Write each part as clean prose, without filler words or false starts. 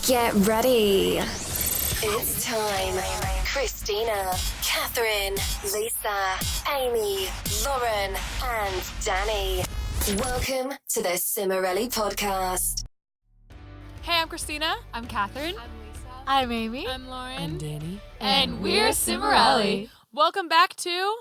Get ready. It's time. Christina, Catherine, Lisa, Amy, Lauren, and Danny. Welcome to the Cimorelli podcast. Hey, I'm Christina. I'm Catherine. I'm Lisa. I'm Amy. I'm Lauren. I'm Danny. And we're Cimorelli. Welcome back to...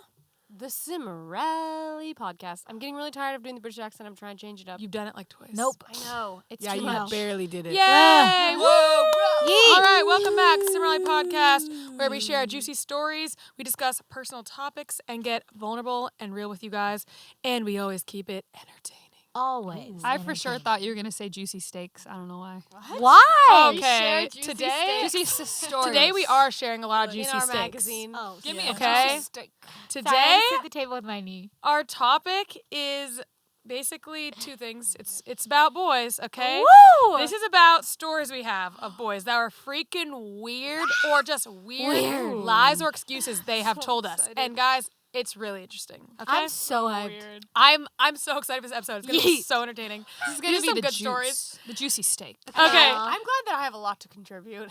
The Cimorelli podcast. I'm getting really tired of doing the British accent. I'm trying to change it up. You've done it like twice. Nope. I know. It's Yeah, too you much. barely did it. Yay! Woo! Yeet. All right, welcome back to Cimorelli Podcast, where we share juicy stories, we discuss personal topics, and get vulnerable and real with you guys. And we always keep it entertaining. Always. I for sure thought you were going to say juicy steaks. I don't know why. Why? Okay, juicy today... Juicy stories. Today we are sharing a lot of in juicy our steaks. magazine. Oh, Give me yeah. a Okay. juicy steak. Today, Sorry, I just hit the table with my knee. our topic is basically two things. It's about boys, okay? Woo! This is about stories we have of boys that are freaking weird or just weird lies or excuses they have told us. excited. And guys, it's really interesting. Okay? I'm so hyped. Weird. I'm so excited for this episode. It's gonna be Yeet. so entertaining. This is going to These be are some the good juice. stories. The juicy steak. Okay. I'm glad that I have a lot to contribute.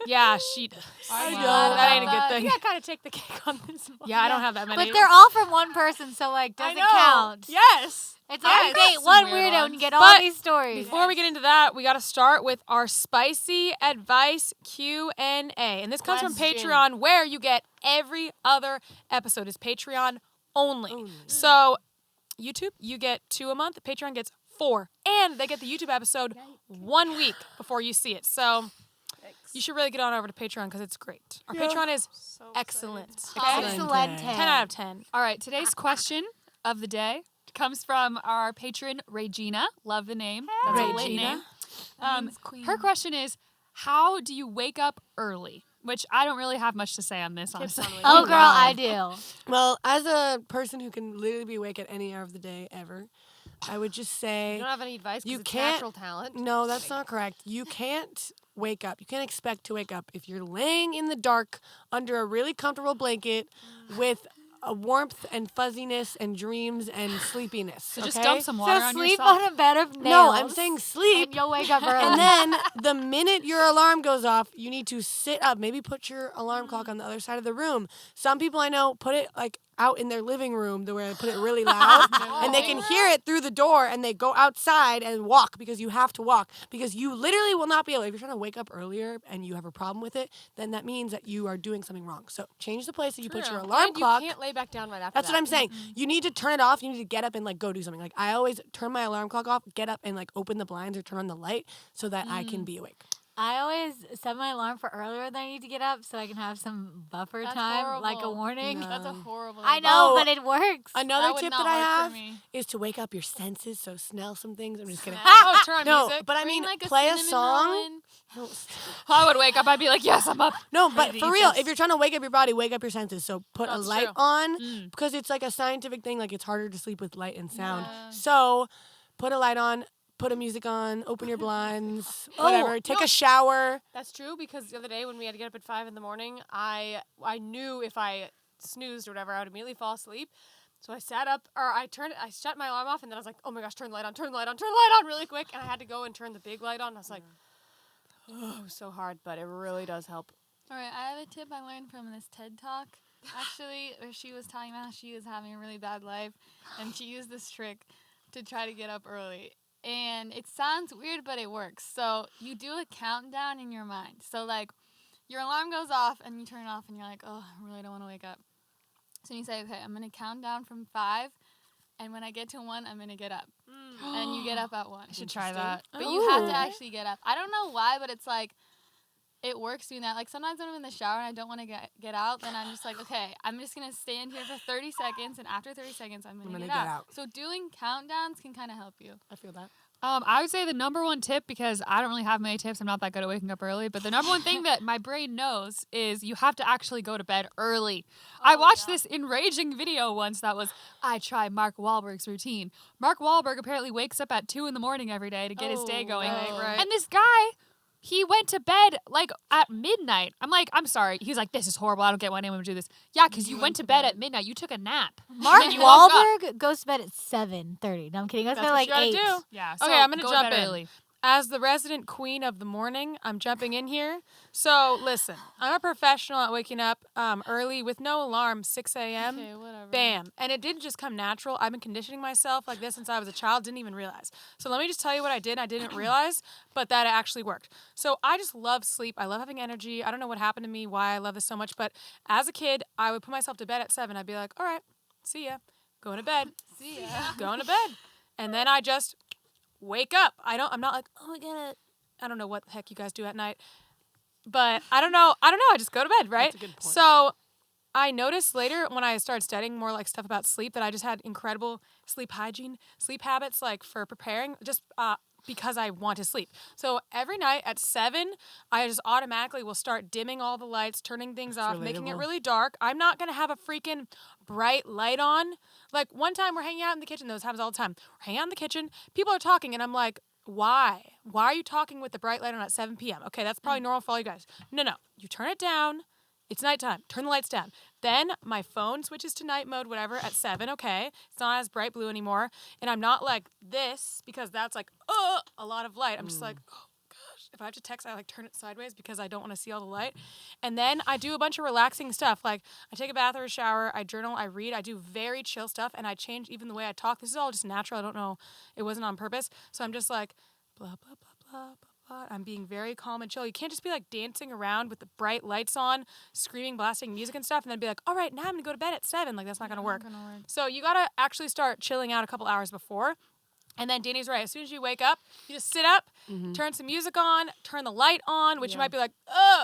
Yeah, she does. I know. That ain't a good thing. You gotta kind of take the cake on this one. Yeah, I don't have that many. But they're all from one person, so like I doesn't know. count. Yes. It's I've like got date some one weird weirdo ones. and get all But these stories. Before we get into that, we got to start with our spicy advice Q&A. And this comes from Question. Patreon, where you get every other episode is Patreon only. So YouTube, you get 2 a month. Patreon gets 4. And they get the YouTube episode 1 week before you see it. So you should really get on over to Patreon because it's great. Our Patreon is So excellent. Excellent. 10 out of 10. All right, today's question of the day comes from our patron, Regina. Love the name. That's a lit Regina. name. Her question is, how do you wake up early? Which I don't really have much to say on this, honestly. Oh, girl, I do. Well, as a person who can literally be awake at any hour of the day ever, I would just You say, don't have any advice You because it's can't- natural talent. no, that's not correct. You can't wake up. You can't expect to wake up if you're laying in the dark under a really comfortable blanket with a warmth and fuzziness and dreams and sleepiness. So just okay? dump some water So on sleep yourself. on a bed of nails. No, I'm saying sleep. And you'll wake up early. And then the minute your alarm goes off, you need to sit up. Maybe put your alarm clock on the other side of the room. Some people I know put it like out in their living room where they put it really loud and they can hear it through the door and they go outside and walk because you have to walk because you literally will not be able, if you're trying to wake up earlier and you have a problem with it, then that means that you are doing something wrong. So change the place that you put your alarm And clock. you can't lay back down right after That's that. what I'm saying. You need to turn it off. You need to get up and like go do something. Like I always turn my alarm clock off, get up and like open the blinds or turn on the light so that I can be awake. I always set my alarm for earlier than I need to get up so I can have some buffer That's time, like a horrible. warning. No. That's a horrible I know, Oh, but it works. Another would tip not that I work have for me. is to wake up your senses. So smell some things. I'm just kidding. Oh, turn on No, music. but I Bring, mean, like, play a cinnamon song. roll in. I would wake up. I'd be like, yes, I'm up. No, but Ready for to real, eat if you're trying to wake up your body, wake up your senses. So put That's a light true. on because it's like a scientific thing. Like it's harder to sleep with light and sound. Yeah. So put a light on, put a music on, open your blinds, Oh, whatever. Take no. a shower. That's true because the other day when we had to get up at 5 in the morning, I knew if I snoozed or whatever, I would immediately fall asleep. So I sat up, or I shut my alarm off, and then I was like, oh my gosh, turn the light on, turn the light on, turn the light on really quick. And I had to go and turn the big light on. I was like, oh, it was so hard, but it really does help. All right, I have a tip I learned from this TED Talk, actually, where she was talking about how she was having a really bad life, and she used this trick to try to get up early. And it sounds weird, but it works. So you do a countdown in your mind. So, like, your alarm goes off, and you turn it off, and you're like, oh, I really don't want to wake up. So you say, okay, I'm going to count down from 5, and when I get to 1, I'm going to get up. And you get up at 1. I should try that. But you have Ooh. to actually get up. I don't know why, but it's like, it works doing that. Like, sometimes when I'm in the shower and I don't want to get out, then I'm just like, okay, I'm just going to stand here for 30 seconds, and after 30 seconds, I'm going to get out. So doing countdowns can kind of help you. I feel that. I would say the number one tip, because I don't really have many tips. I'm not that good at waking up early. But the number one thing that my brain knows is you have to actually go to bed early. I watched this enraging video once that was, I try Mark Wahlberg's routine. Mark Wahlberg apparently wakes up at 2 in the morning every day to get his day going. right. And this guy, he went to bed like at midnight. I'm like, I'm sorry. He's like, this is horrible. I don't get why anyone would do this. Yeah, because you went to bed at midnight. You took a nap. Mark And then you woke up. Wahlberg goes to bed at 7:30. No, I'm kidding. He goes to That's bed what like you gotta 8. do. Yeah. Okay, I'm gonna go jump to bed in. early. as the resident queen of the morning, I'm jumping in here. So listen, I'm a professional at waking up early with no alarm, 6 a.m. Okay, whatever. Bam. And it didn't just come natural. I've been conditioning myself like this since I was a child, didn't even realize. So let me just tell you what I did. I didn't realize, but that it actually worked. So I just love sleep. I love having energy. I don't know what happened to me, why I love this so much, but as a kid, I would put myself to bed at 7. I'd be like, all right, see ya. Going to bed. See ya. Going to bed. And then I just wake up. I'm not like, oh, I don't know what the heck you guys do at night. But I don't know. I just go to bed, right? That's a good point. So I noticed later when I started studying more like stuff about sleep that I just had incredible sleep hygiene, sleep habits like for preparing just because I want to sleep. So every night at 7, I just automatically will start dimming all the lights, turning things off, making it relatable. really dark. I'm not going to have a freaking bright light on. Like one time we're hanging out in the kitchen. This happens all the time. We're hanging out in the kitchen. People are talking and I'm like, why? Why are you talking with the bright light on at 7 p.m.? Okay, that's probably normal for all you guys. No. You turn it down. It's nighttime. Turn the lights down. Then my phone switches to night mode, whatever, at 7. Okay. It's not as bright blue anymore. And I'm not like this because that's like, a lot of light. I'm just like, oh gosh. If I have to text, I like turn it sideways because I don't want to see all the light. And then I do a bunch of relaxing stuff. Like I take a bath or a shower. I journal. I read. I do very chill stuff. And I change even the way I talk. This is all just natural. I don't know. It wasn't on purpose. So I'm just like, blah, blah, blah, blah, blah. I'm being very calm and chill. You can't just be like dancing around with the bright lights on, screaming, blasting music and stuff, and then be like, all right, now I'm going to go to bed at 7. Like, that's not going to work. So you got to actually start chilling out a couple hours before. And then Danny's right. As soon as you wake up, you just sit up, turn some music on, turn the light on, which you might be like,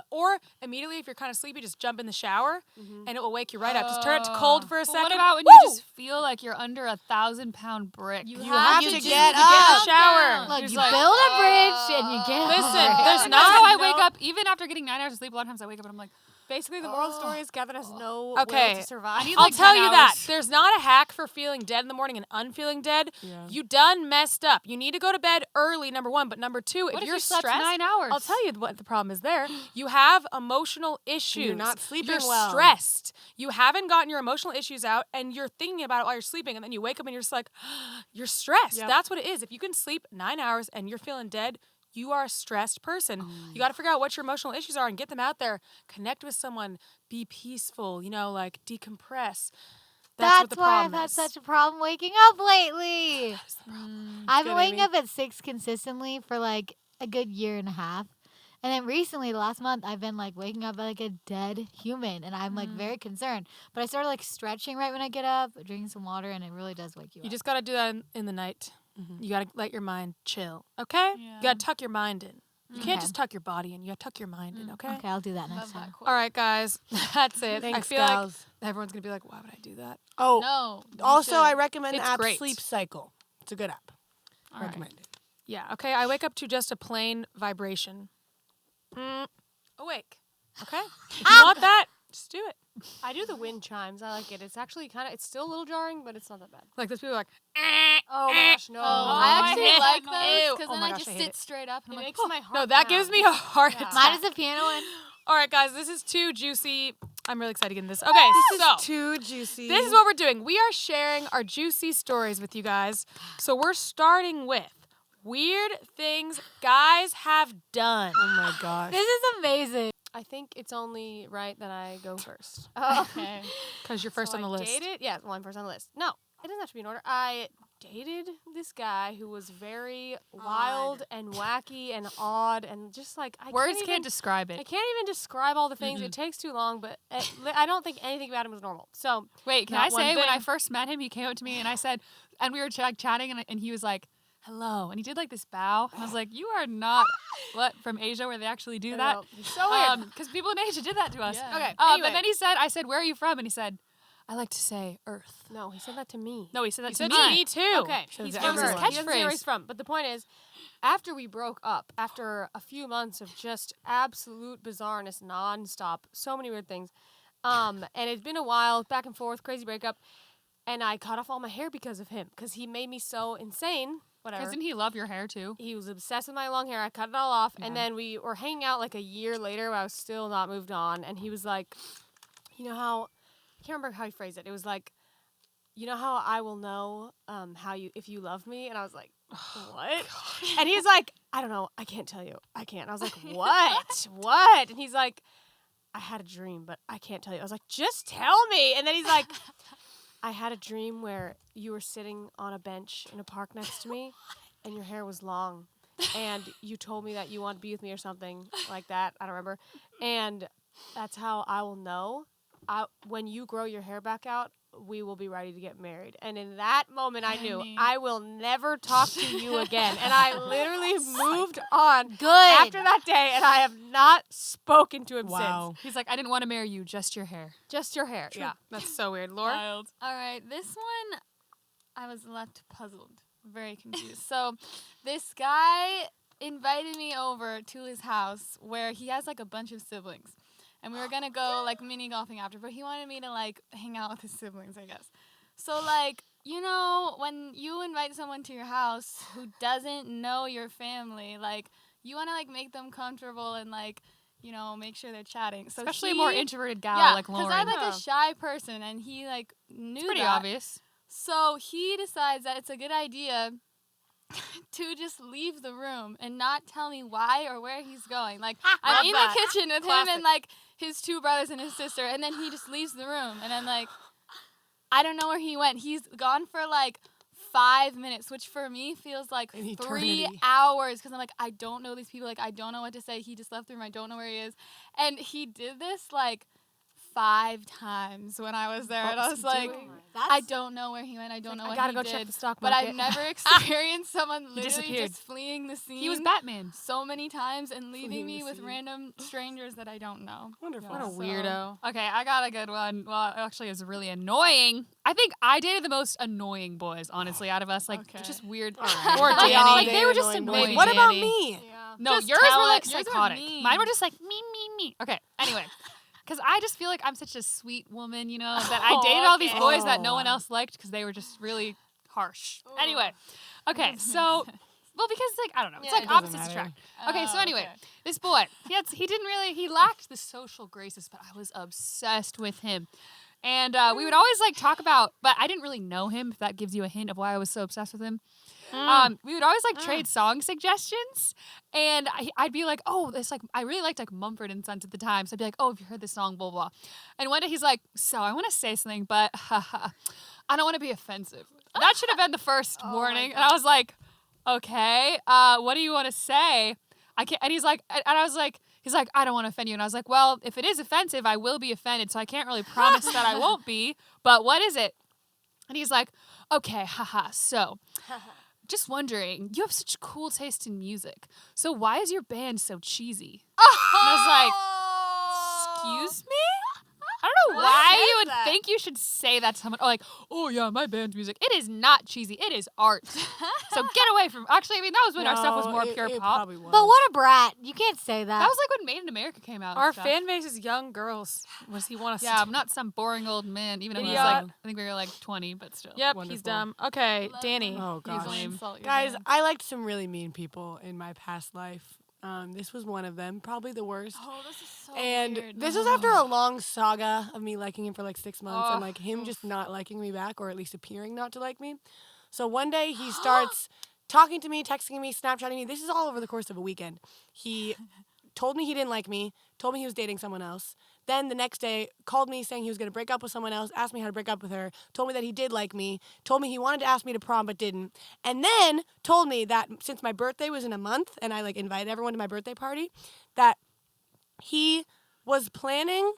or immediately if you're kind of sleepy, just jump in the shower and it will wake you right up. Just turn it to cold for a second. What about when you just feel like you're under 1,000-pound brick? You have to get Get in up. the shower. Look, Just you like, build a bridge and you get Listen, over it. there's That's not how I no- wake up. Even after getting 9 hours of sleep, a lot of times I wake up and I'm like, Basically, the moral story is Catherine has no Okay. will to survive. I'll like tell 10 you that. hours. There's not a hack for feeling dead in the morning and unfeeling dead. Yeah. You done messed up. You need to go to bed early, number 1. But number 2, what if if you're you slept stressed, 9 hours? I'll tell you what the problem is there. You have emotional issues. You're not sleeping You're well. stressed. You haven't gotten your emotional issues out and you're thinking about it while you're sleeping. And then you wake up and you're just like, you're stressed. Yep. That's what it is. If you can sleep 9 hours and you're feeling dead, you are a stressed person. You got to figure out what your emotional issues are and get them out there. Connect with someone. Be peaceful. Like decompress. That's what the why I've problem had is. such a problem waking up lately. I've been Good, waking Amy. up at 6 consistently for like a good year and a half. And then recently, last month, I've been like waking up like a dead human. And I'm like very concerned. But I started like stretching right when I get up, drinking some water, and it really does wake you You up. just got to do that in the night. You got to let your mind chill, okay? Yeah. You got to tuck your mind in. You can't Okay. just tuck your body in. You got to tuck your mind in, okay? Okay, I'll do that next time. All right, guys. That's it. Thanks, I feel gals. like everyone's going to be like, why would I do that? Oh, No. also, I recommend the It's app great. Sleep Cycle. It's a good app. All right. Recommend it. Yeah, okay. I wake up to just a plain vibration. Awake. Okay? If you want that, just do it. I do the wind chimes. I like it. It's actually it's still a little jarring, but it's not that bad. Like, those people are like, Oh my gosh, no. I actually hate like that those noise. because Oh then my I gosh, just I hate sit it. straight up and It I'm like, makes my heart no, that gives me a heart attack. Mine is a piano one. All right, guys, this is too juicy. I'm really excited to get into this. Okay, so Too juicy. this is what we're doing. We are sharing our juicy stories with you guys. So we're starting with weird things guys have done. Oh my gosh. This is amazing. I think it's only right that I go first. okay. Because you're first So on the I list. Dated, yeah, well, I'm first on the list. No, it doesn't have to be in order. I dated this guy who was very wild and wacky and odd and just like Words can't describe I it. can't even describe all the things. It takes too long, but I don't think anything about him was normal. So Wait, can Not I one say when I thing. first met him, he came up to me and I said, and we were chatting and he was like, hello. And he did like this bow. And I was like, you are not from Asia where they actually do I that. know, it's so weird. Because people in Asia did that to us. Yeah. Okay, But anyway. then I said, where are you from? And he said, I like to say Earth. No, he said that to me. No, he said that He to said me. to me too. Okay, Says he's to from everyone. Earth. He doesn't say where Catchphrase. he's from. But the point is, after we broke up, after a few months of just absolute bizarreness nonstop, so many weird things, and it's been a while, back and forth, crazy breakup, and I cut off all my hair because of him, because he made me so insane. Whatever. Doesn't he love your hair too? He was obsessed with my long hair. I cut it all off, and then we were hanging out like a year later. Where I was still not moved on, and he was like, "You know how?" I can't remember how he phrased it. It was like, "You know how I will know if you love me?" And I was like, what? And he's like, I don't know. I can't tell you. I can't. I was like, what? What? And he's like, I had a dream, but I can't tell you. I was like, just tell me. And then he's like, I had a dream where you were sitting on a bench in a park next to me and your hair was long. And you told me that you wanted to be with me or something like that. I don't remember. And that's how I will know. When you grow your hair back out, we will be ready to get married. And in that moment, I knew I will never talk to you again. And I literally moved on after that day, and I have not spoken to him since. He's like, I didn't want to marry you, just your hair. Just your hair. Yeah. That's so weird. Laura? Wild. All right, this one, I was left puzzled, very confused. So, this guy invited me over to his house where he has like a bunch of siblings. And we were going to go, like, mini golfing after, but he wanted me to, like, hang out with his siblings, I guess. So, like, you know, when you invite someone to your house who doesn't know your family, like, you want to, like, make them comfortable and, like, you know, make sure they're chatting. So Especially a more introverted gal like Lauren. because I'm, like, a shy person, and he, like, knew It's pretty that. obvious. So he decides that it's a good idea to just leave the room and not tell me why or where he's going. Like, I'm in the kitchen with him and, like, his two brothers and his sister, and then he just leaves the room. And I'm like, I don't know where he went. He's gone for, like, 5 minutes, which for me feels like 3 hours, because I'm like, I don't know these people. Like, I don't know what to say. He just left the room. I don't know where he is. And he did this, like, 5 times when I was there, and I was like, I don't know where he went. I don't know what I gotta he go did. check the stock But market. I've never experienced someone literally disappeared. just fleeing the scene. He was Batman. so many times and leaving me the with scene. random strangers that I don't know. Wonderful. What a So- weirdo. Okay, I got a good one. Well, actually, it's really annoying. I think I dated the most annoying boys, honestly, out of us. Like, Okay. just weird. right. Or We Danny. all Like, they dated were just annoying boys. annoying. What about Danny. me? Yeah. No, Just yours tell were like it. Yours were psychotic. mean. Mine were just like me. Okay, anyway. Because I just feel like I'm such a sweet woman, you know, that I dated all these boys that no one else liked because they were just really harsh. Anyway, okay, so, well, because, like, I don't know. It's like it doesn't opposites matter. attract. Okay, so anyway, okay. this boy, he lacked the social graces, but I was obsessed with him. And we would always, like, talk about, but I didn't really know him, if that gives you a hint of why I was so obsessed with him. We would always, like, trade song suggestions, and I'd be like, oh, it's like, I really liked, like, Mumford and Sons at the time, so I'd be like, oh, have you heard this song, blah, blah. And one day he's like, so I want to say something, but I don't want to be offensive. That should have been the first warning. And I was like, okay, what do you want to say? I can't, and he's like, he's like, I don't want to offend you. And I was like, well, if it is offensive, I will be offended, so I can't really promise that I won't be, but what is it? And he's like, okay, so... just wondering, you have such cool taste in music. So why is your band so cheesy? And I was like, excuse me? I don't know why you would think you should say that to someone. Or like, oh yeah, my band's music. It is not cheesy. It is art. So get away from. Actually, I mean, that was when our stuff was more pure it pop. Probably was. But what a brat. You can't say that. That was like when Made in America came out. and Our stuff. fan base is young girls. What does he want us Yeah, to I'm not some boring old man. Even though he was Idiot. like, I think we were like 20, but still. Yep, he's Wonderful. dumb. Okay, Danny. Oh gosh. lame. Insult your Guys, band. I liked some really mean people in my past life. This was one of them, probably the worst. Oh, this is so And weird. this was after a long saga of me liking him for like 6 months and like him just not liking me back, or at least appearing not to like me. So one day he starts talking to me, texting me, Snapchatting me. This is all over the course of a weekend. He told me he didn't like me, told me he was dating someone else. Then the next day called me saying he was going to break up with someone else, asked me how to break up with her, told me that he did like me, told me he wanted to ask me to prom but didn't, and then told me that since my birthday was in a month and I like invited everyone to my birthday party, that he was planning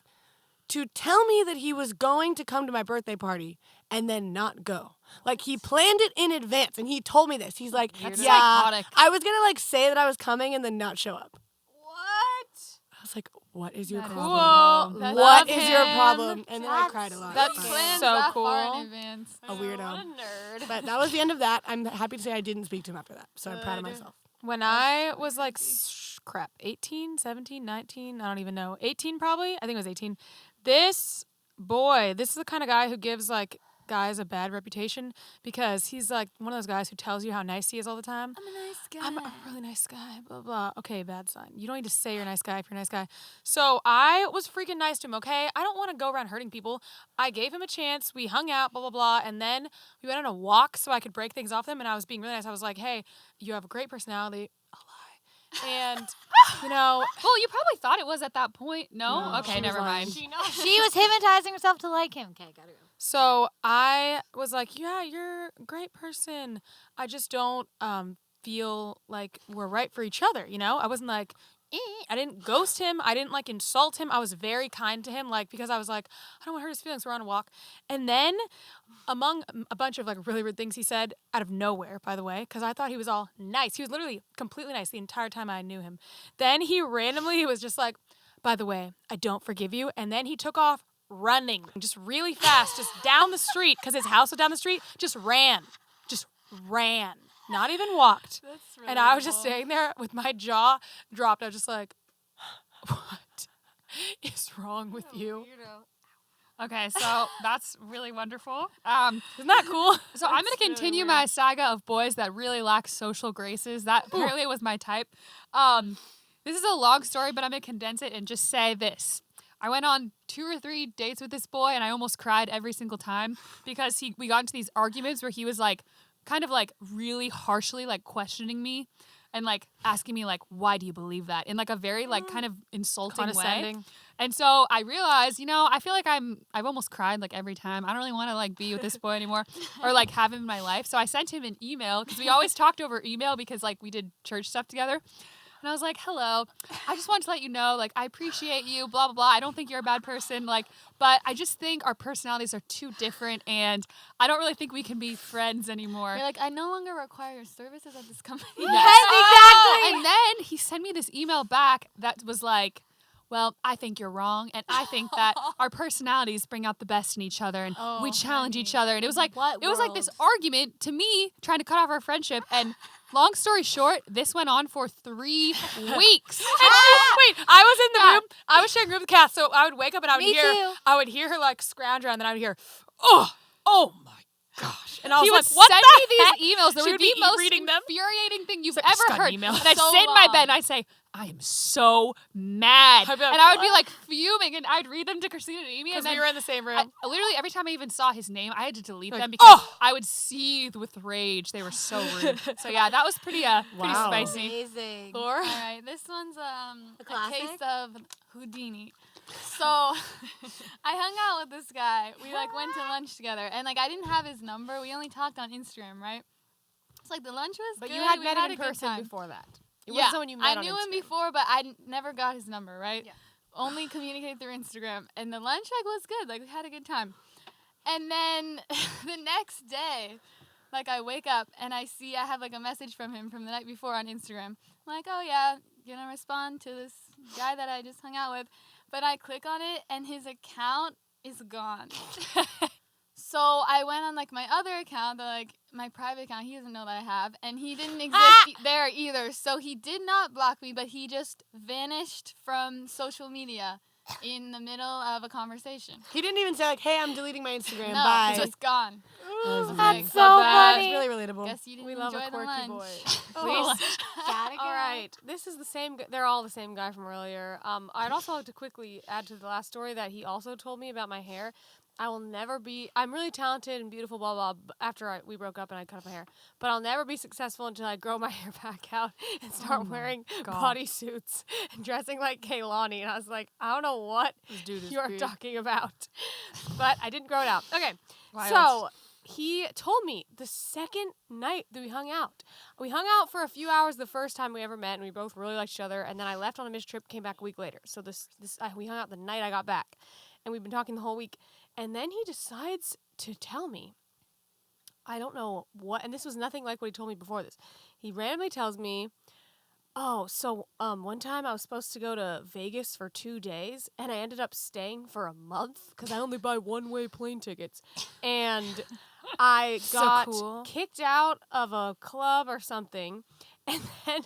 to tell me that he was going to come to my birthday party and then not go. Like, he planned it in advance, and he told me this. He's like, That's yeah, psychotic. I was going to, like, say that I was coming and then not show up. What? I was like, what is your That is problem? Cool. That's What Love is your him. problem? And then I That's- cried a lot. that's but- Plans so that far cool. in advance. A weirdo. What a nerd. But that was the end of that. I'm happy to say I didn't speak to him after that. So I'm proud of Good. myself. When I was like, 18, 17, 19, I don't even know. 18 probably? I think it was 18. This boy, this is the kind of guy who gives like guys a bad reputation because he's like one of those guys who tells you how nice he is all the time. I'm a nice guy. I'm a really nice guy, blah, blah. Okay, bad sign. You don't need to say you're a nice guy if you're a nice guy. So I was freaking nice to him, okay? I don't want to go around hurting people. I gave him a chance. We hung out, blah, blah, blah. And then we went on a walk so I could break things off him. And I was being really nice. I was like, hey, you have a great personality. A lie. And, you know. Well, you probably thought it was at that point. No? No, Okay, she was never lying. mind. She was hypnotizing herself to like him. Okay, gotta go. So I was like, yeah, you're a great person. I just don't feel like we're right for each other, you know? I wasn't like, I didn't ghost him. I didn't like insult him. I was very kind to him, like, because I was like, I don't want to hurt his feelings. We're on a walk. And then among a bunch of like really weird things he said out of nowhere, by the way, because I thought he was all nice. He was literally completely nice the entire time I knew him. Then he was just like, by the way, I don't forgive you. And then he took off running just really fast, just down the street because his house was down the street, just ran, not even walked. That's really And I was just cool. sitting there with my jaw dropped. I was just like, what is wrong with you? Okay, so that's really wonderful. Isn't that cool? So I'm going to continue my saga of boys that really lack social graces. That apparently was my type. This is a long story, but I'm going to condense it and just say this. I went on 2 or 3 dates with this boy, and I almost cried every single time because we got into these arguments where he was like, kind of like really harshly like questioning me and like asking me like, why do you believe that? In like a very like kind of insulting way. Condescending. And so I realized, I feel like I've almost cried like every time. I don't really want to like be with this boy anymore or like have him in my life. So I sent him an email because we always talked over email because like we did church stuff together. And I was like, hello, I just wanted to let you know, like, I appreciate you, blah, blah, blah. I don't think you're a bad person, like, but I just think our personalities are too different, and I don't really think we can be friends anymore. You're like, I no longer require your services at this company. Exactly. And then he sent me this email back that was like, well, I think you're wrong, and I think that our personalities bring out the best in each other, and we challenge each other. And it was like, like this argument to me trying to cut off our friendship. And long story short, this went on for 3 weeks. Wait, I was in the room. I was sharing a room with Kath, so I would wake up and I would hear her like scrounge around, and then I would hear, oh my gosh. And I was he like, would what send the me heck? these emails that She would would be be most reading them. infuriating thing you've like, just ever got an heard. email. And I'd So sit in my long. bed and I'd say, I am so mad. I'd be like, and I would be "What?" like fuming, and I'd read them to Christina and Amy. Because And we then were in the same room. literally every time I even saw his name, I had to delete Like, them because "Oh!" I would seethe with rage. They were so rude. So yeah, that was pretty Wow. spicy. Amazing. Laura? All right, this one's a classic? case of Houdini. So I hung out with this guy. We like went to lunch together, and like I didn't have his number. We only talked on Instagram, right? It's like the lunch was But good. you had we met had him in a good person time. before that. It Yeah, wasn't someone you met I on knew him Instagram. before, but I never got his number, right? Yeah. Only communicated through Instagram, and the lunch like was good. Like we had a good time. And then the next day, like I wake up and I see I have like a message from him from the night before on Instagram. I'm like, oh yeah, gonna respond to this guy that I just hung out with. But I click on it and his account is gone. So I went on like my other account, like my private account. He doesn't know that I have, and he didn't exist there either. So he did not block me, but he just vanished from social media in the middle of a conversation. He didn't even say like, "Hey, I'm deleting my Instagram." No, Bye. he's just gone. That's so That's funny. really relatable. Guess you didn't We love enjoy a quirky the lunch. boy. Please. Gotta go. All right, this is the same. They're all the same guy from earlier. I'd also like to quickly add to the last story that he also told me about my hair. I will never be. I'm really talented and beautiful, blah blah. After we broke up and I cut off my hair, but I'll never be successful until I grow my hair back out and start wearing bodysuits and dressing like Kaylani. And I was like, I don't know what dude is you're big. talking about, but I didn't grow it out. Okay, Wild. so. He told me the second night that we hung out. We hung out for a few hours the first time we ever met, and we both really liked each other. And then I left on a mission trip, came back a week later. So we hung out the night I got back, and we've been talking the whole week. And then he decides to tell me, I don't know what, and this was nothing like what he told me before this. He randomly tells me, oh, so one time I was supposed to go to Vegas for 2 days, and I ended up staying for a month because I only buy one-way plane tickets. And I So got cool. kicked out of a club or something, and then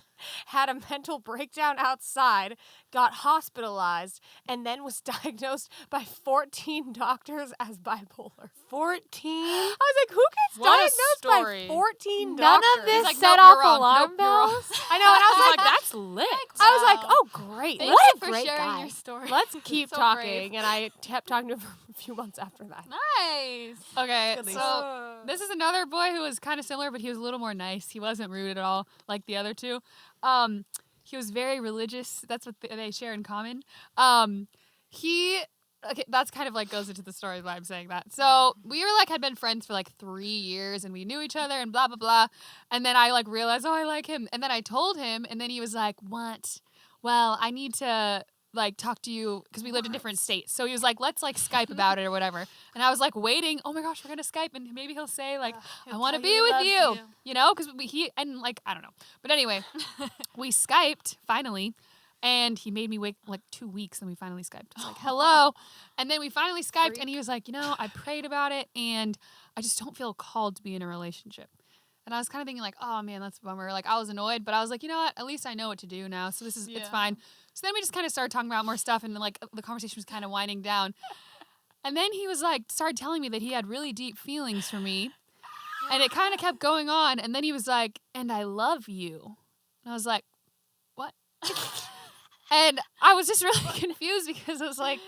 had a mental breakdown outside, got hospitalized, and then was diagnosed by 14 doctors as bipolar. 14? I was like, who gets What a diagnosed by story. 14 None doctors? of this like, set nope, you're off wrong. alarm Nope, you're wrong. bells. I know, and I I was was like, like, that's lit. I was like, Wow. oh, great. Thank What you a for great sharing guy. your story. Let's keep So talking. brave. And I kept talking to him for a few months after that. Nice. Okay, Good so this is another boy who was kind of similar, but he was a little more nice. He wasn't rude at all like the other two. He was very religious. That's what they share in common. Okay, that's kind of like goes into the story why I'm saying that. So we were like had been friends for like 3 years and we knew each other and blah blah blah. And then I like realized, oh, I like him. And then I told him, and then he was like, what? Well, I need to like talk to you because we lived in different states. So he was like, let's like Skype about it or whatever. And I was like waiting. Oh my gosh, we're gonna Skype and maybe he'll say like, I want to be with you, you know, because he and like I don't know. But anyway, we Skyped finally. And he made me wait like 2 weeks, and we finally Skyped. I was like, hello. And then we finally Skyped, and he was like, I prayed about it, and I just don't feel called to be in a relationship. And I was kind of thinking like, oh, man, that's a bummer. Like, I was annoyed, but I was like, you know what? At least I know what to do now, so it's fine. So then we just kind of started talking about more stuff, and then, like, the conversation was kind of winding down. And then he was like, started telling me that he had really deep feelings for me, and it kind of kept going on. And then he was like, and I love you. And I was like, what? And I was just really confused because I was like,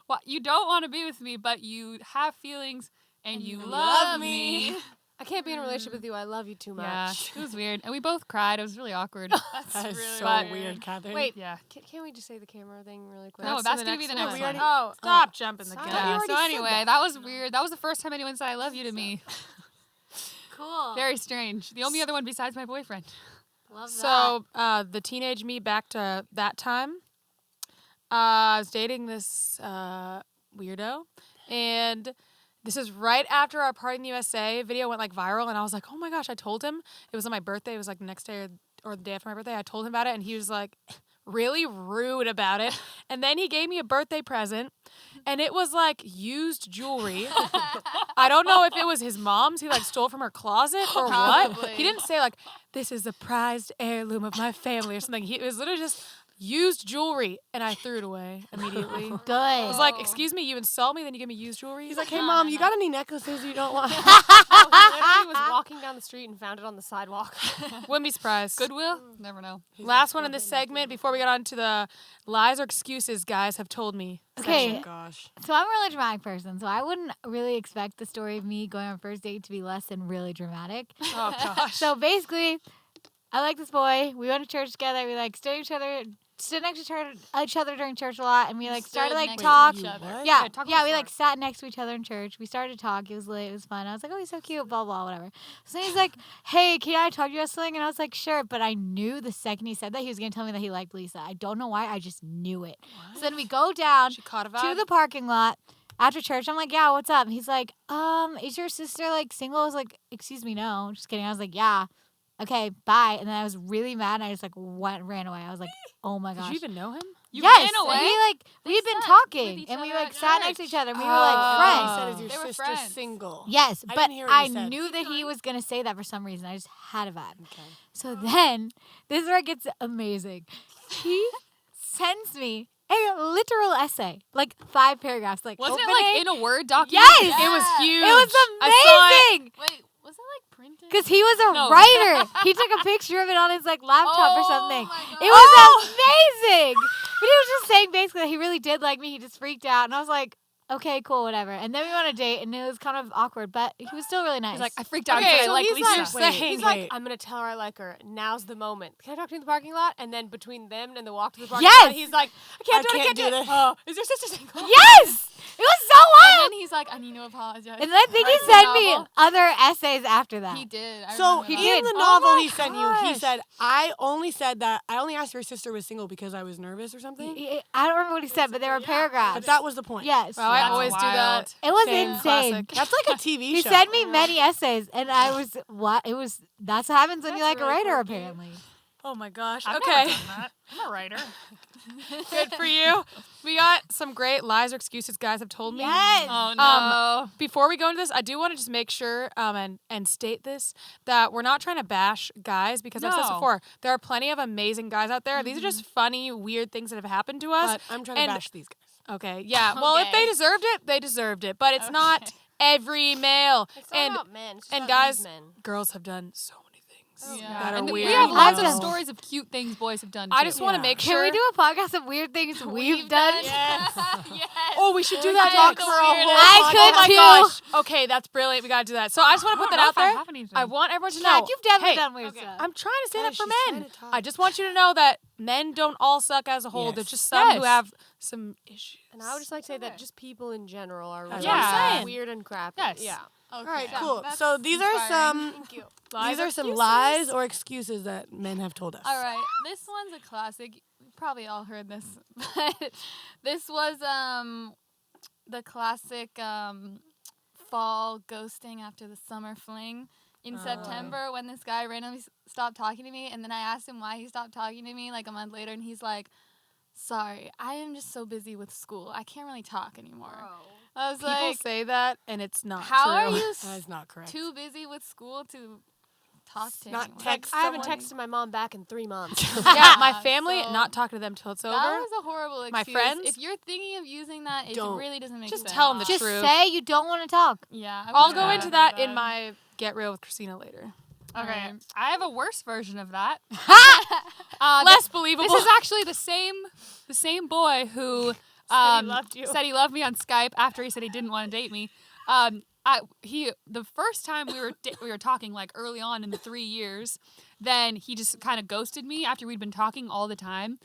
well, you don't want to be with me, but you have feelings and you love me. I can't be in a relationship with you. I love you too much. Yeah, it was weird. And we both cried. It was really awkward. That is really so weird. weird, Catherine. Wait, Yeah. Can't we just say the camera thing really quick? No, that's going to be the next one. one. Oh, stop jumping the Sorry. gun. Yeah, already so said anyway, that was weird. That was the first time anyone said I love you to me. Cool. Very strange. The only other one besides my boyfriend. Love that. So the teenage me back to that time. I was dating this weirdo, and this is right after our Party in the USA video went like viral, and I was like, oh my gosh, I told him. It was on my birthday. It was like the next day or the day after my birthday. I told him about it, and he was like really rude about it. And then he gave me a birthday present, and it was like used jewelry. I don't know if it was his mom's. He like stole from her closet or what. Probably. He didn't say like, this is the prized heirloom of my family or something. It was literally just used jewelry, and I threw it away immediately. Good. I was like, excuse me, you insult me, then you give me used jewelry? He's like, hey, Mom, you got any necklaces you don't want? Oh, he literally was walking down the street and found it on the sidewalk. Wouldn't be surprised. Goodwill? Never know. Last one in this segment before we get on to the lies or excuses guys have told me. Okay. Oh, gosh. So I'm a really dramatic person, so I wouldn't really expect the story of me going on a first date to be less than really dramatic. Oh, gosh. So basically, I like this boy. We went to church together. We like stood next to each other during church a lot, and we like started like next to talk. each other. What? Yeah, talk yeah, about we fart. like sat next to each other in church. We started to talk. It was lit. It was fun. I was like, oh, he's so cute. Blah blah whatever. So then he's like, hey, can I talk to you about something? And I was like, sure. But I knew the second he said that he was gonna tell me that he liked Lisa. I don't know why. I just knew it. So then we go down She caught a to vibe. the parking lot after church. I'm like, yeah, what's up? And he's like, is your sister like single? I was like, excuse me, no. Just kidding. I was like, yeah. Okay, bye. And then I was really mad, and I just like ran away. I was like, oh my Did gosh. you even know him? You yes, ran away? and we'd been sat talking, with each and we other like at sat next to church. each other, and we were Oh. like He friends. said, is They your were sister friends. single? Yes, I but didn't hear what I you said. knew that he was gonna say that for some reason. I just had a vibe. Okay. So then, this is where it gets amazing. He sends me a literal essay, like 5 paragraphs, like Wasn't opening. it like in a Word document? Yes! It was huge. It was I saw it. amazing. Wait, was it like printed? Because he was a No. writer. He took a picture of it on his like laptop or Oh something. my God. It was amazing. But he was just saying basically that he really did like me. He just freaked out. And I was like, okay, cool, whatever. And then we went on a date, and it was kind of awkward, but he was still really nice. He's like, I freaked out Okay, because I so like he's Lisa. like, saying- he's like, wait. I'm gonna tell her I like her. Now's the moment. Can I talk to you in the parking lot? And then between them and the walk to the parking Yes! lot, he's like, I can't do it. I can't do it. this. Oh, is your sister single? yes! It was so wild. And then he's like, I need to apologize. And then I think he Writes a sent me novel. other essays after that. He did. I So remember in that. did. the Oh novel my he sent you, he gosh. said, I only asked your sister was single because I was nervous or something. I don't remember what he said, but there were paragraphs. But that was the point. Yes. Wow, I That's always do wild. that. It was Same. insane. Classic. That's like a TV He show. sent me many essays, and I was what? It was. That's what happens when you That's like a really writer, quirky. apparently. Oh my gosh. I've Okay. never done that. I'm a writer. Good for you. We got some great lies or excuses guys have told me. Yes. Oh no. Before we go into this, I do want to just make sure and state this that we're not trying to bash guys because I've said this No. before. There are plenty of amazing guys out there. These are just funny, weird things that have happened to us. But I'm trying to And- bash these guys. Okay, yeah. Well, if they deserved it, they deserved it. But it's not every male. It's not And about men. It's just and about guys, these men. girls have done so many things Yeah. that are And weird. we have lots of I've done- stories of cute things boys have done. I too. just want to Yeah. make Can sure. we do a podcast of weird things we've done? Yes. Oh, we should do that. talk next. for a whole I podcast. could Oh my too. gosh. Okay, that's brilliant. We gotta do that. So I just want to put I that don't out know if I there. have anything. I want everyone to know. Chad, you've definitely hey, done weird stuff. I'm trying to stand Yeah, up for she's men. trying to talk. I just want you to know that men don't all suck as a whole. Yes. There's just some who Yes. have some issues. And I would just like to say that just people in general are That's really what I'm saying. weird and crappy. Yes. Yeah. All right, Okay. cool. That's So these are some Thank you. Lies these or are some excuses? lies or excuses that men have told us. All right, this one's a classic. You probably all heard this, but this was the classic fall ghosting after the summer fling in September when this guy randomly stopped talking to me, and then I asked him why he stopped talking to me like a month later, and he's like, "Sorry, I am just so busy with school. I can't really talk anymore." I was People like, say that, and it's not "How true. are you That is not correct. too busy with school to talk to Not anyone?" text I haven't someone. texted my mom back in 3 months. Yeah, my family, so not talking to them till it's over. That was a horrible My excuse. friends? If you're thinking of using that, it Don't. really doesn't make Just sense. tell 'em the Just truth. say you don't want to talk. Yeah. I I'll would go rather into that in that. my Get Real with Christina later. Okay, I have a worse version of that. Less believable. This is actually the same boy who loved you. said he loved me on Skype after he said he didn't want to date me. The first time we were talking like early on in the 3 years, then he just kind of ghosted me after we'd been talking all the time,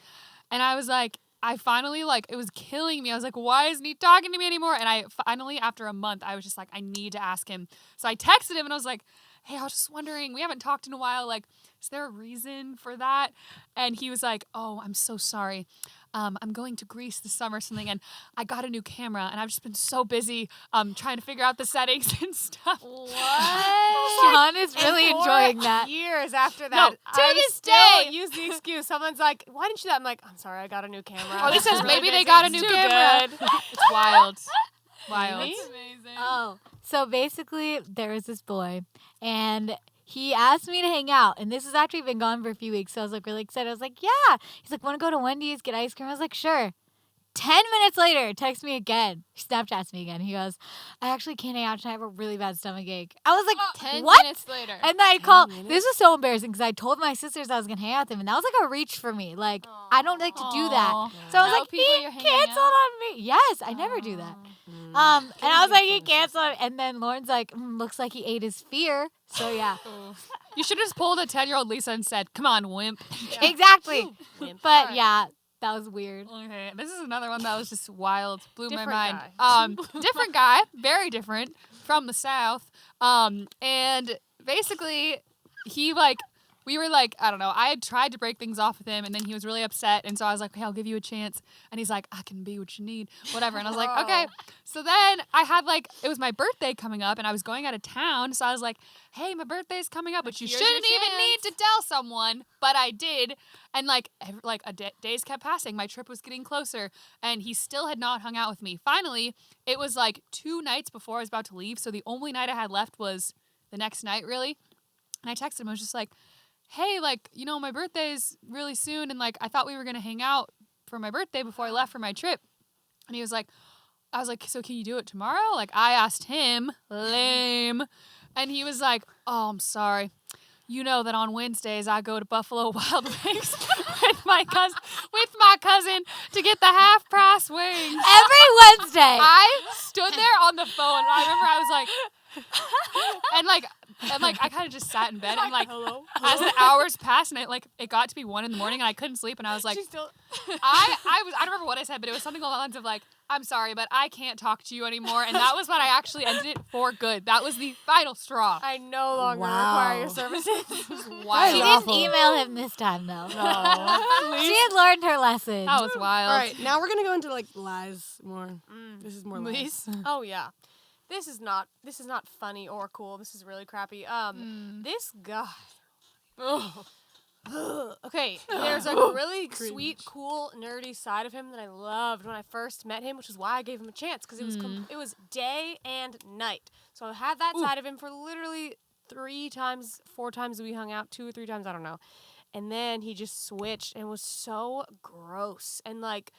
and I was like, I finally like it was killing me. I was like, why isn't he talking to me anymore? And I finally, after a month, I was just like, I need to ask him. So I texted him and I was like, hey, I was just wondering, we haven't talked in a while. Like, is there a reason for that? And he was like, oh, I'm so sorry. I'm going to Greece this summer or something, and I got a new camera, and I've just been so busy trying to figure out the settings and stuff. Sean is really enjoying that. Years after No, that, to I this still day. use the excuse. Someone's like, "Why didn't you do that?" I'm like, "I'm sorry, I got a new camera." Oh, this I'm says really maybe they busy. got a It's new too camera. good." It's wild. Wild. That's amazing. Oh, so basically, there was this boy, and he asked me to hang out, and this has actually been gone for a few weeks, so I was like really excited. I was like, yeah. He's like, want to go to Wendy's, get ice cream? I was like, sure. 10 minutes later, text me again. Snapchats me again. He goes, I actually can't hang out tonight. I have a really bad stomach ache. I was like, 10 what? minutes later. And then I called. This was so embarrassing because I told my sisters I was gonna hang out with him, and that was like a reach for me. Like I don't like to do that. Aw. So I was Tell like, people he you're hanging canceled out? on me. Yes, I never do that. And I was like, he canceled. And then Lauren's like, looks like he ate his fear. So yeah, You should have just pulled a 10-year-old Lisa and said, come on, wimp. exactly. Wimp. But yeah, that was weird. Okay, this is another one that was just wild, blew Different my mind. guy. Different guy, very different, from the South. And basically, he we were like, I don't know, I had tried to break things off with him, and then he was really upset, and so I was like, okay, I'll give you a chance. And he's like, I can be what you need, whatever. And I was like, okay. So then I had it was my birthday coming up, and I was going out of town, so I was like, hey, my birthday's coming up, which you Here's shouldn't your even need to tell someone, but I did. And days kept passing, my trip was getting closer, and he still had not hung out with me. Finally, it was 2 nights before I was about to leave, so the only night I had left was the next night, really. And I texted him, I was just like, hey, my birthday's really soon, and I thought we were gonna hang out for my birthday before I left for my trip. And he was like, I was like, so can you do it tomorrow? I asked him, lame. And he was like, oh, I'm sorry. You know that on Wednesdays I go to Buffalo Wild Wings with my cousin to get the half price wings. Every Wednesday. I stood there on the phone, and I remember I was like, and I kind of just sat in bed, and Hello. as the hours passed, and it got to be 1 a.m, and I couldn't sleep, and I was like, I don't remember what I said, but it was something along the lines of I'm sorry, but I can't talk to you anymore, and that was when I actually ended it for good. That was the final straw. I no longer Wow. require your services. Wild. She That was didn't awful. email him this time though. no. She had learned her lesson. That was wild. All right, now we're gonna go into lies more. This is more lies. Oh yeah. This is not funny or cool. This is really crappy. This guy. Oh. Okay, there's a really sweet, cool, nerdy side of him that I loved when I first met him, which is why I gave him a chance, because it was day and night. So I had that side of him for literally 3 times, 4 times we hung out, 2 or 3 times, I don't know. And then he just switched and was so gross. And like,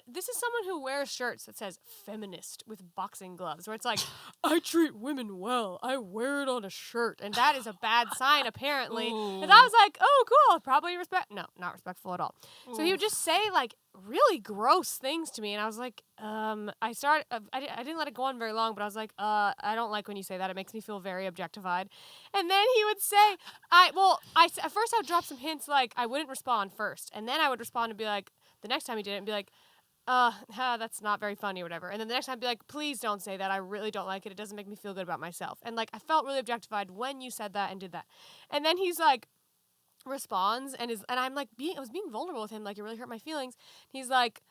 this is someone who wears shirts that says feminist with boxing gloves, where it's like, I treat women well. I wear it on a shirt. And that is a bad sign, apparently. And I was like, oh, cool. Probably no, not respectful at all. So he would just say like really gross things to me. And I was like, I didn't let it go on very long, but I was like, I don't like when you say that. It makes me feel very objectified. And then he would say, at first I would drop some hints like I wouldn't respond first. And then I would respond and be like, the next time he did it and be like, that's not very funny or whatever. And then the next time I'd be like, please don't say that. I really don't like it. It doesn't make me feel good about myself. And like, I felt really objectified when you said that and did that. And then he's like, responds and I'm like, I was being vulnerable with him. Like, it really hurt my feelings. He's like,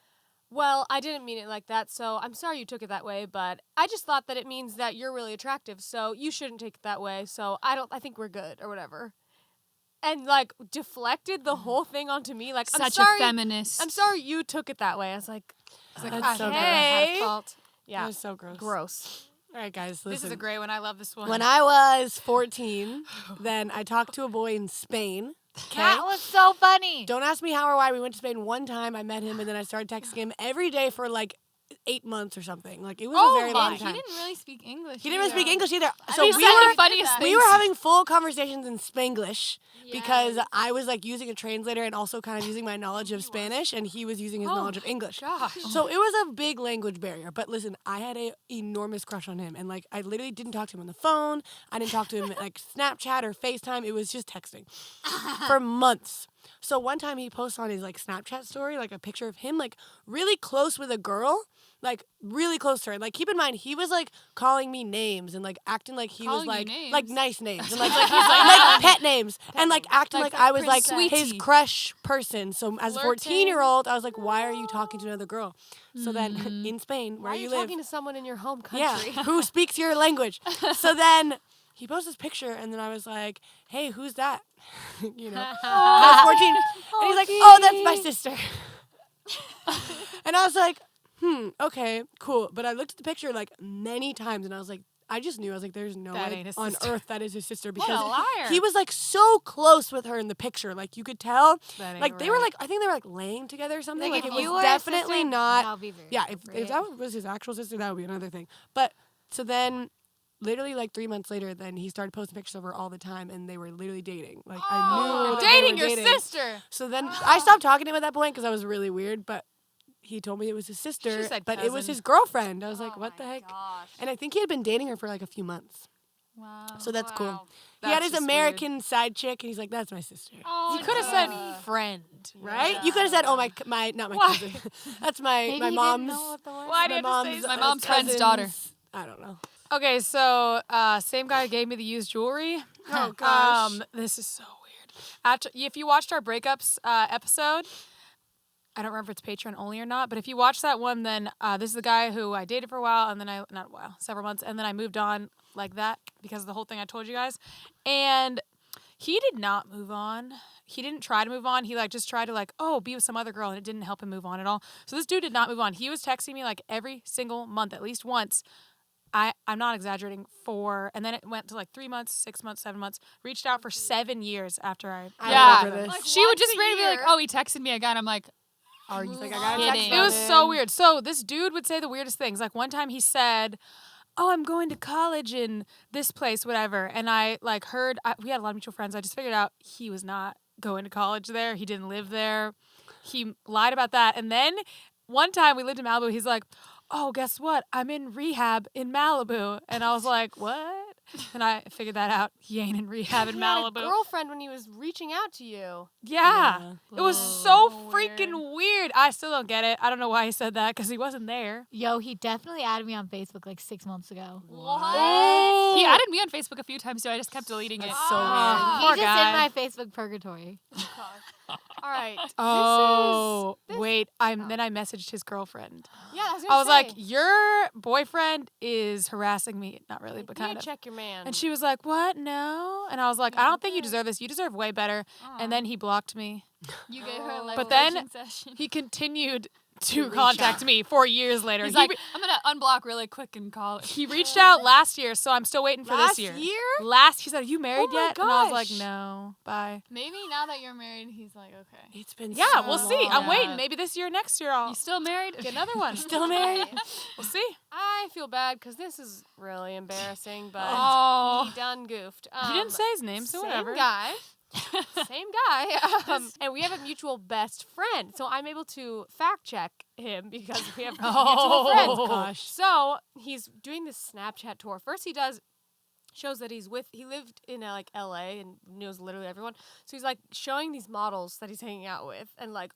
well, I didn't mean it like that. So I'm sorry you took it that way, but I just thought that it means that you're really attractive. So you shouldn't take it that way. So I think we're good or whatever. And like deflected the whole thing onto me. Like, Such a feminist. I'm sorry you took it that way. I was like, That's so hey. I had a fault. Yeah. Yeah. That was so gross. Gross. All right, guys, listen. This is a great one. I love this one. When I was 14, then I talked to a boy in Spain. Okay? That was so funny. Don't ask me how or why. We went to Spain one time. I met him, and then I started texting him every day for like 8 months or something. Like, it was a very long He time. didn't really speak English. He didn't really speak English either. So He we said the were, funniest we things. were having full conversations in Spanglish because I was like using a translator and also kind of using my knowledge of Spanish, and he was using his knowledge of English. Gosh. So it was a big language barrier. But listen, I had a enormous crush on him, and like I literally didn't talk to him on the phone. I didn't talk to him like Snapchat or FaceTime. It was just texting for months. So one time he posted on his like Snapchat story like a picture of him like really close with a girl, like really close to her. And like keep in mind he was like calling me names and like acting like he was Calling you like names? nice names and like like pet names and like acting like I was like princess. his Sweetie. crush person. So as a Flirting. 14-year-old, I was like, why are you talking to another girl? So then in Spain, Why where are you live, talking to someone in your home yeah, country? who speaks your language? So then he posted this picture, and then I was like, hey, who's that? You know, I was 14. And he's like, oh, that's my sister. And I was like, okay, cool. But I looked at the picture like many times, and I was like, I just knew. I was like, there's no That way ain't his on sister. earth that is his sister What a because liar. he was like so close with her in the picture. Like you could tell. That ain't Like they were right. like, I think they were like laying together or something. Like, Like, if it you was were a definitely sister, not. that would be very Yeah, if appropriate. that was his actual sister, that would be another thing. But so then, literally like 3 months later, then he started posting pictures of her all the time, and they were literally dating. Like I knew that they dating were your dating. sister. So then I stopped talking to him at that point because I was really weird. But he told me it was his sister, She said but it was cousin. his girlfriend. I was Oh like, what the heck? Gosh. And I think he had been dating her for like a few months. Wow. So that's cool. He That's had his just American side chick, and he's like, that's my sister. Oh, You could have said friend. Right? You could have said, "Oh my, not my cousin. That's my Maybe my he mom's. didn't know what the word Why was. do you my have to mom's say My mom's friend's cousin's- daughter. I don't know. Okay, so same guy gave me the used jewelry. Oh gosh. This is so weird. After if you watched our breakups episode, I don't remember if it's Patreon only or not, but if you watch that one, then this is the guy who I dated for a while, and then not a while, several months, and then I moved on like that because of the whole thing I told you guys. And he did not move on. He didn't try to move on. He like just tried to like, be with some other girl, and it didn't help him move on at all. So this dude did not move on. He was texting me like every single month, at least once. I'm not exaggerating, and then it went to like 3 months, 6 months, 7 months. Reached out for 7 years after I Yeah. remember this. Like, She would once just a randomly be like, year. oh, he texted me again. I'm like, are you Like, I gotta text kidding? It was about so it. weird. So this dude would say the weirdest things. Like one time he said, "Oh, I'm going to college in this place, whatever." And I like heard we had a lot of mutual friends. I just figured out he was not going to college there. He didn't live there. He lied about that. And then one time we lived in Malibu. He's like, "Oh, guess what? I'm in rehab in Malibu." And I was like, "What?" And I figured that out. He ain't in rehab in He had a Malibu. girlfriend when he was reaching out to you. Yeah. It was so Oh, freaking weird. I still don't get it. I don't know why he said that because he wasn't there. Yo, he definitely added me on Facebook like 6 months ago. What? He added me on Facebook a few times too. I just kept deleting it. That's so weird. Poor He's just guy. in my Facebook purgatory. All right. Oh, this- wait. Then I messaged his girlfriend. Yeah, I was I gonna was like, say, your boyfriend is harassing me. Not really, but you kind need of. to check your man. And she was like, what? No. And I was like, I don't think you deserve this. You deserve way better. And then he blocked me. You gave her like But a then coaching session. He continued to contact me 4 years later. He's He like, re- I'm gonna unblock really quick and call it. he reached out last year, so I'm still waiting for Last this year. year? He said, are you married my yet? And I was like, gosh. no, bye. Maybe now that you're married, he's like, okay. It's been Yeah, so we'll see. I'm long. waiting. Maybe this year, next year, I'll You still married? get another one. Still married? We'll see. I feel bad because this is really embarrassing, but Oh. he done goofed. You didn't say his name, so same whatever. guy. Same guy. And we have a mutual best friend. So I'm able to fact check him because we have mutual friends. Gosh. So he's doing this Snapchat tour. First he shows that he lived in like LA and knows literally everyone. So he's like showing these models that he's hanging out with and like,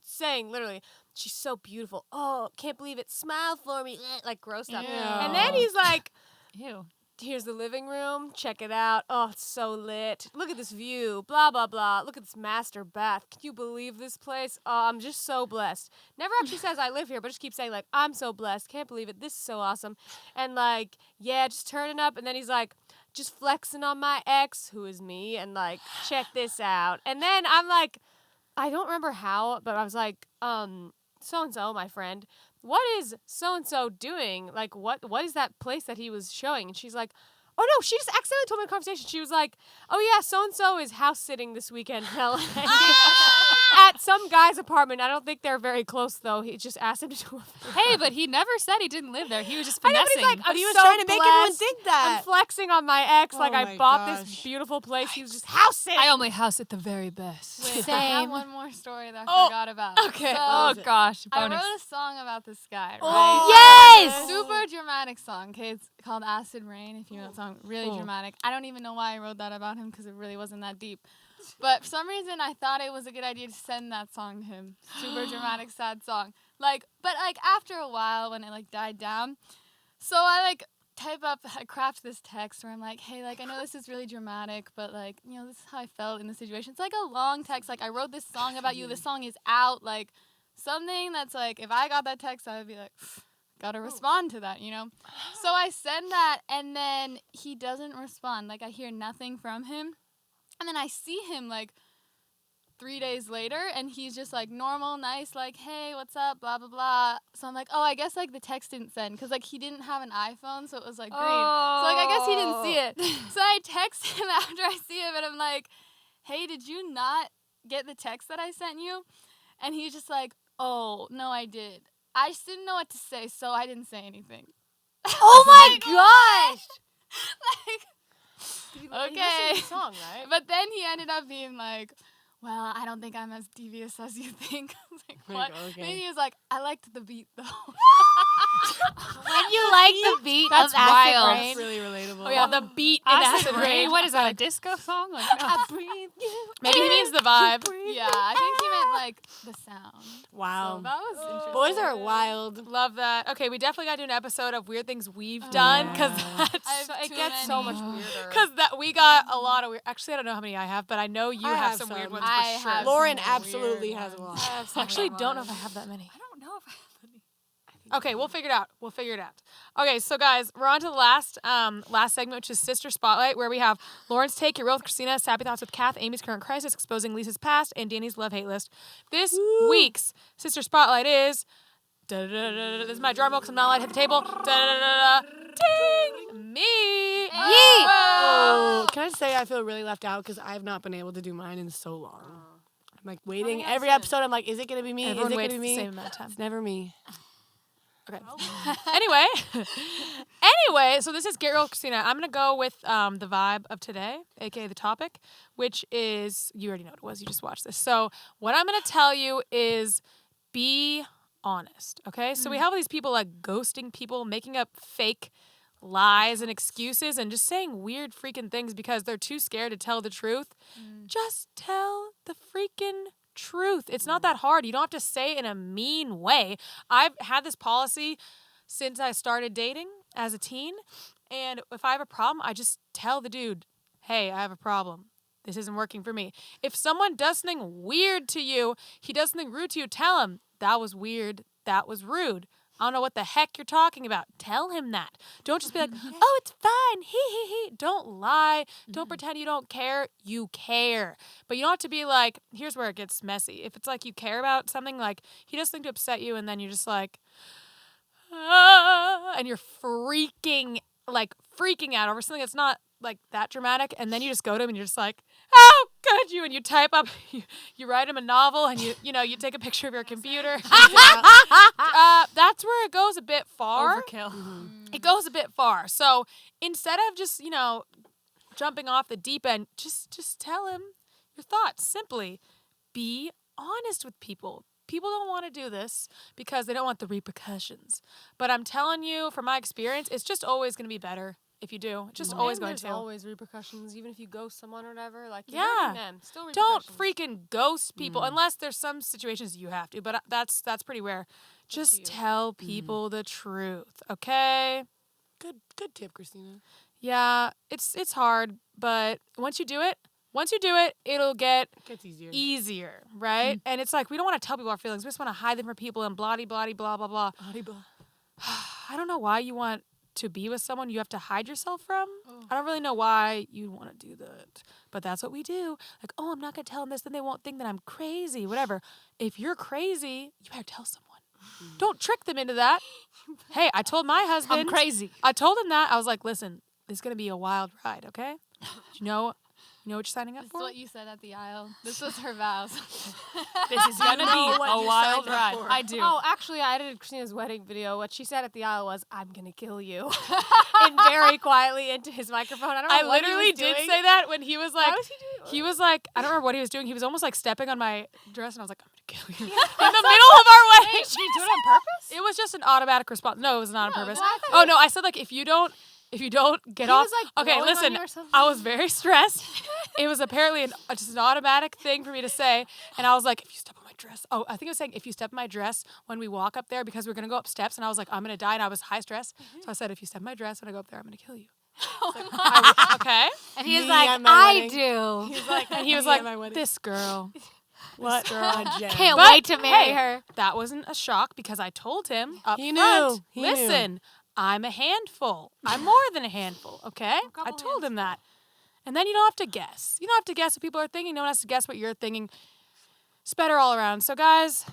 saying literally, she's so beautiful. Oh, can't believe it. Smile for me. Like gross stuff. Ew. And then he's like, Ew. here's the living room. Check it out. Oh, it's so lit. Look at this view. Blah, blah, blah. Look at this master bath. Can you believe this place? Oh, I'm just so blessed. Never actually says I live here, but just keeps saying, like, I'm so blessed. Can't believe it. This is so awesome. And, like, yeah, just turning up. And then he's like, just flexing on my ex, who is me. And, like, check this out. And then I'm like, I don't remember how, but I was like, so-and-so, my friend, what is so-and-so doing? Like, what is that place that he was showing? And she's like, oh, no, she just accidentally told me a conversation. She was like, oh, yeah, so-and-so is house-sitting this weekend in LA. At some guy's apartment. I don't think they're very close, though. He just asked him to do a Hey, but he never said he didn't live there. He was just I know, but finessing. he's like, But I'm he was so trying to make everyone blessed. think that. I'm flexing on my ex. Like, Oh I my bought this gosh. beautiful place. He was just house-sitting. I only house at the very best. Wait, I have Same. one more story that I Oh, forgot about. okay. So, Oh gosh, I bonus. wrote a song about this guy, right? Yes! Super dramatic song. Okay, it's called Acid Rain. If you know that song, really dramatic. I don't even know why I wrote that about him because it really wasn't that deep. But for some reason, I thought it was a good idea to send that song to him. Super dramatic, sad song. But after a while, when it like died down, so I craft this text where I'm like, hey, like I know this is really dramatic, but like this is how I felt in the situation. It's like a long text. Like I wrote this song about you. This song is out. Like something that's like if I got that text, I would be like, gotta respond to that, So I send that, and then he doesn't respond. Like I hear nothing from him. And then I see him, like, 3 days later, and he's just, like, normal, nice, like, hey, what's up, blah, blah, blah. So I'm like, oh, I guess, like, the text didn't send, because, like, he didn't have an iPhone, so it was, like, green. So, like, I guess he didn't see it. So I text him after I see him, and I'm like, hey, did you not get the text that I sent you? And he's just like, oh, no, I did. I just didn't know what to say, so I didn't say anything. Oh my gosh! Like, He okay. listened to the song, right? But then he ended up being like, well, I don't think I'm as devious as you think. I was like, what? Okay. Then he was like, I liked the beat, though. When you like the beat That's of Acid wild. Rain. That's really relatable. Oh, yeah, the beat in Acid Acid Rain. Rain. What is that? A disco song? Like, no. Maybe he means the vibe. Yeah, I think he meant, like, the sound. Wow. So that was interesting. Boys are wild. Love that. Okay, we definitely got to do an episode of weird things we've done because I've It gets so much many. weirder. because we got a lot of weird. Actually, I don't know how many I have, but I know you I have have some weird some. ones I for sure. have Lauren some absolutely weird has a ones. lot. I actually don't know if I have that many. I don't know if I have any. Okay, we'll figure it out. We'll figure it out. Okay, so guys, we're on to the last segment, which is Sister Spotlight, where we have Lauren's take, Your Real with Christina, Sappy Thoughts with Kath, Amy's Current Crisis, Exposing Lisa's Past, and Danny's Love-Hate List. This week's Sister Spotlight is... This is my drum roll because I'm not allowed to hit the table. Ding! Me! Oh, can I say I feel really left out because I've not been able to do mine in so long. I'm like waiting up every soon. episode. I'm like, is it gonna be me? Everyone is it waits gonna the be me? same amount of time. It's never me. Okay. Anyway, so this is Get Real with Christina. I'm going to go with the vibe of today, aka the topic, which is, you already know what it was, you just watched this. So what I'm going to tell you is be honest, okay? So we have all these people like ghosting people, making up fake lies and excuses and just saying weird freaking things because they're too scared to tell the truth. Just tell the freaking truth. It's not that hard. You don't have to say it in a mean way. I've had this policy since I started dating as a teen, and if I have a problem, I just tell the dude, hey, I have a problem. this isn't working for me. If someone does something weird to you, he does something rude to you, tell him, that was weird, that was rude. I don't know what the heck you're talking about. Tell him that. Don't just be like, oh, it's fine. He. Don't lie. Don't pretend you don't care. You care. But you don't have to be like, here's where it gets messy. If it's like you care about something, like he does something to upset you and then you're just like, and you're freaking out over something that's not like that dramatic, and then you just go to him and you're just like, how could you? And you type up, you write him a novel, and you take a picture of your computer. That's where it goes a bit far. Overkill. It goes a bit far. So instead of just jumping off the deep end, just tell him your thoughts. Simply be honest with people. People don't want to do this because they don't want the repercussions. But I'm telling you, from my experience, it's just always going to be better. If you do, it's just always going to. There's always repercussions, even if you ghost someone or whatever. Like, you're yeah, hurting them. Still don't repercussions. freaking ghost people unless there's some situations you have to. But that's pretty rare. Just tell people the truth, okay? Good tip, Christina. Yeah, it's hard, but once you do it, it'll get Gets easier. easier, right? And it's like we don't want to tell people our feelings. We just want to hide them from people and blah blah blah blah blah. I don't know why you want to be with someone you have to hide yourself from. I don't really know why you want to do that, but that's what we do. Like, oh, I'm not gonna tell them this, then they won't think that I'm crazy. Whatever. If you're crazy, you better tell someone. Don't trick them into that. Hey, I told my husband. I'm crazy. I told him that. I was like, listen, this is gonna be a wild ride. Okay? You know what you're signing up This is for? what you said at the aisle. This was her vows. This is gonna be a wild ride. I do. Oh, actually, I edited Christina's wedding video. What she said at the aisle was, I'm going to kill you. And very quietly into his microphone. I don't know what he literally was did doing. say that when he was like, Why was he doing he was like, I don't remember what he was doing. He was almost like stepping on my dress, and I was like, I'm gonna kill you in the middle of our wedding. Did you do it on purpose? It was just an automatic response. No, it was not on purpose. well, I thought Oh no, I said like if you don't get He off. was, like, Okay, blowing on listen. you or something? I was very stressed. It was apparently just an automatic thing for me to say, and I was like, if you step on my dress. Oh, I think I was saying if you step on my dress when we walk up there because we're gonna go up steps, and I was like, I'm gonna die, and I was high stress. So I said, if you step on my dress when I go up there, I'm gonna kill you. Okay. And he was Me like, at my I wedding. do. And he was Me like, at my wedding. this girl. What? Can't But, wait to marry hey, her. That wasn't a shock because I told him up He front. knew. He knew. Listen, I'm a handful. I'm more than a handful, okay? I told him that. And then you don't have to guess. You don't have to guess what people are thinking. No one has to guess what you're thinking. It's better all around. So, guys,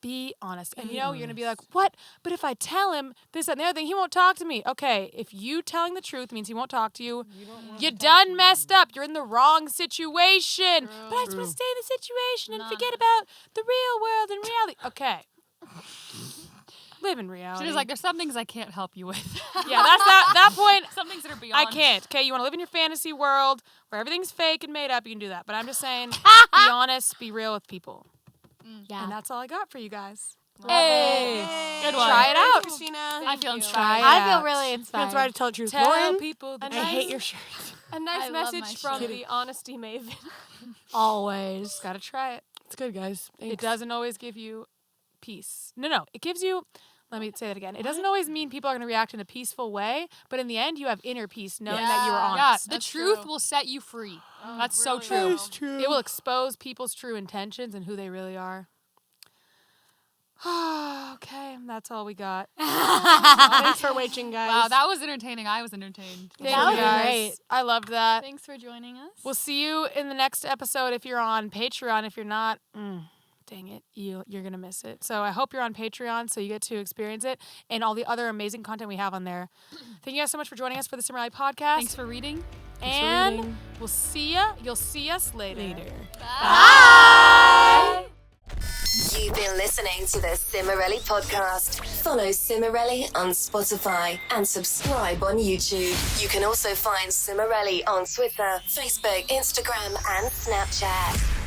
be honest. And you're going to be like, what? But if I tell him this, that, and the other thing, he won't talk to me. Okay, if you telling the truth means he won't talk to you, you done messed up. You're in the wrong situation. But I just want to stay in the situation and forget about the real world and reality. Okay. Live in reality. She was like, there's some things I can't help you with. yeah, that's that point. Some things that are beyond. I can't. Okay, you want to live in your fantasy world where everything's fake and made up, you can do that. But I'm just saying, be honest, be real with people. Yeah. And that's all I got for you guys. Hey, good one. Try it out. Christina. I feel Try inspired. it I feel out. really That's inspired. why I tell the truth. Tell Lauren, people the I truth. hate your shirt. A nice I love my message from shirt. the honesty maven. Always. Gotta try it. It's good, guys. It Thanks. doesn't always give you peace. No. It gives you, let me say that again. It doesn't always mean people are going to react in a peaceful way, but in the end, you have inner peace knowing that you were Yeah, honest. the That's truth true. will set you free. That's so really true. will. It's true. It will expose people's true intentions and who they really are. Okay, that's all we got. Thanks for watching, guys. Wow, that was entertaining. I was entertained. Thank That you was guys. great. I loved that. Thanks for joining us. We'll see you in the next episode if you're on Patreon. If you're not, dang it, you're going to miss it. So I hope you're on Patreon so you get to experience it and all the other amazing content we have on there. Thank you guys so much for joining us for the Cimorelli podcast. Thanks for reading. And reading. we'll see ya. You'll see us later. Bye. You've been listening to the Cimorelli podcast. Follow Cimorelli on Spotify and subscribe on YouTube. You can also find Cimorelli on Twitter, Facebook, Instagram, and Snapchat.